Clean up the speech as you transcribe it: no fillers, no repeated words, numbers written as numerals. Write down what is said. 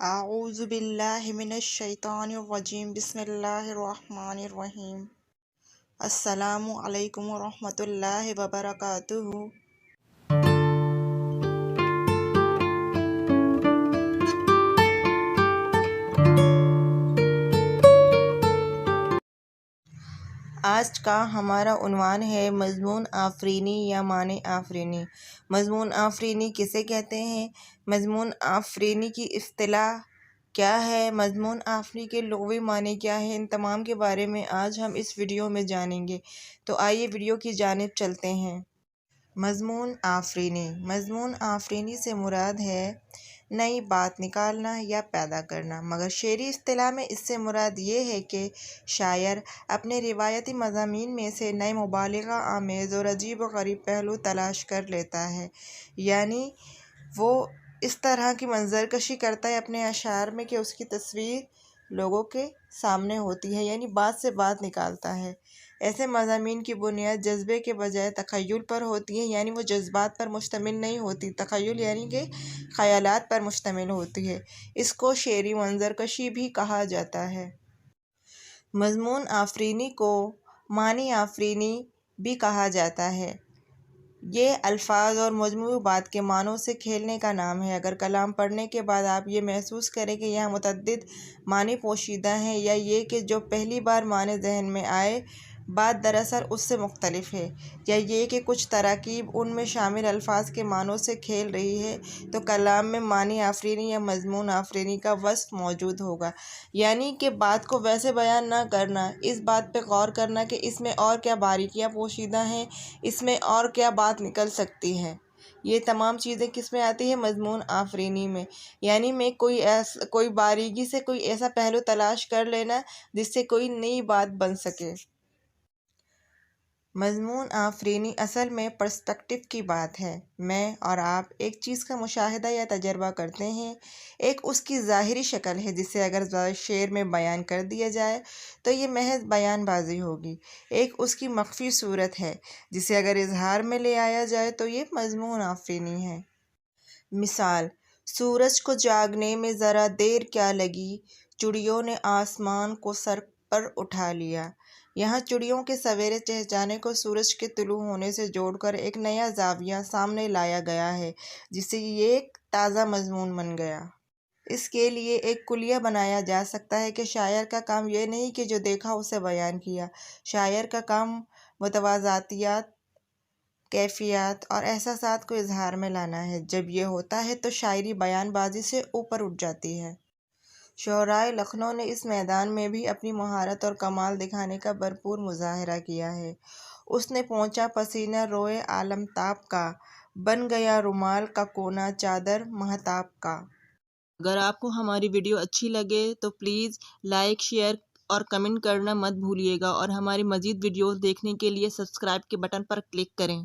اعوذ باللہ من الشیطان الرجیم بسم اللہ الرحمن الرحیم السلام علیکم ورحمۃ اللہ وبرکاتہ۔ آج کا ہمارا عنوان ہے مضمون آفرینی یا معنی آفرینی۔ مضمون آفرینی کسے کہتے ہیں؟ مضمون آفرینی کی اصطلاح کیا ہے؟ مضمون آفرینی کے لغوی معنی کیا ہے؟ ان تمام کے بارے میں آج ہم اس ویڈیو میں جانیں گے، تو آئیے ویڈیو کی جانب چلتے ہیں۔ مضمون آفرینی۔ مضمون آفرینی سے مراد ہے نئی بات نکالنا یا پیدا کرنا، مگر شعری اصطلاح میں اس سے مراد یہ ہے کہ شاعر اپنے روایتی مضامین میں سے نئے مبالغہ آمیز اور عجیب و غریب پہلو تلاش کر لیتا ہے، یعنی وہ اس طرح کی منظر کشی کرتا ہے اپنے اشعار میں کہ اس کی تصویر لوگوں کے سامنے ہوتی ہے، یعنی بات سے بات نکالتا ہے۔ ایسے مضامین کی بنیاد جذبے کے بجائے تخیل پر ہوتی ہے، یعنی وہ جذبات پر مشتمل نہیں ہوتی، تخیل یعنی کہ خیالات پر مشتمل ہوتی ہے۔ اس کو شعری منظر کشی بھی کہا جاتا ہے۔ مضمون آفرینی کو معنی آفرینی بھی کہا جاتا ہے۔ یہ الفاظ اور مجموعی بات کے معنوں سے کھیلنے کا نام ہے۔ اگر کلام پڑھنے کے بعد آپ یہ محسوس کریں کہ یہاں متعدد معنی پوشیدہ ہیں، یا یہ کہ جو پہلی بار معنی ذہن میں آئے بات دراصل اس سے مختلف ہے، یا یہ کہ کچھ تراکیب ان میں شامل الفاظ کے معنوں سے کھیل رہی ہے، تو کلام میں معنی آفرینی یا مضمون آفرینی کا وصف موجود ہوگا، یعنی کہ بات کو ویسے بیان نہ کرنا، اس بات پہ غور کرنا کہ اس میں اور کیا باریکیاں پوشیدہ ہیں، اس میں اور کیا بات نکل سکتی ہے۔ یہ تمام چیزیں کس میں آتی ہیں؟ مضمون آفرینی میں، یعنی میں کوئی باریکی سے کوئی ایسا پہلو تلاش کر لینا جس سے کوئی نئی بات بن سکے۔ مضمون آفرینی اصل میں پرسپیکٹو کی بات ہے۔ میں اور آپ ایک چیز کا مشاہدہ یا تجربہ کرتے ہیں، ایک اس کی ظاہری شکل ہے جسے اگر شعر میں بیان کر دیا جائے تو یہ محض بیان بازی ہوگی، ایک اس کی مخفی صورت ہے جسے اگر اظہار میں لے آیا جائے تو یہ مضمون آفرینی ہے۔ مثال: سورج کو جاگنے میں ذرا دیر کیا لگی، چڑیوں نے آسمان کو سر پر اٹھا لیا۔ یہاں چڑیوں کے سویرے چہچہانے کو سورج کے طلوع ہونے سے جوڑ کر ایک نیا زاویہ سامنے لایا گیا ہے، جس سے یہ ایک تازہ مضمون بن گیا۔ اس کے لیے ایک کلیہ بنایا جا سکتا ہے کہ شاعر کا کام یہ نہیں کہ جو دیکھا اسے بیان کیا، شاعر کا کام متوازیات، کیفیات اور احساسات کو اظہار میں لانا ہے۔ جب یہ ہوتا ہے تو شاعری بیان بازی سے اوپر اٹھ جاتی ہے۔ شعرائے لکھنؤ نے اس میدان میں بھی اپنی مہارت اور کمال دکھانے کا بھرپور مظاہرہ کیا ہے۔ اس نے پوچھا پسینہ روئے عالمتاب کا، بن گیا رومال کا کونا چادر مہتاب کا۔ اگر آپ کو ہماری ویڈیو اچھی لگے تو پلیز لائک، شیئر اور کمنٹ کرنا مت بھولیے گا، اور ہماری مزید ویڈیوز دیکھنے کے لیے سبسکرائب کے بٹن پر کلک کریں۔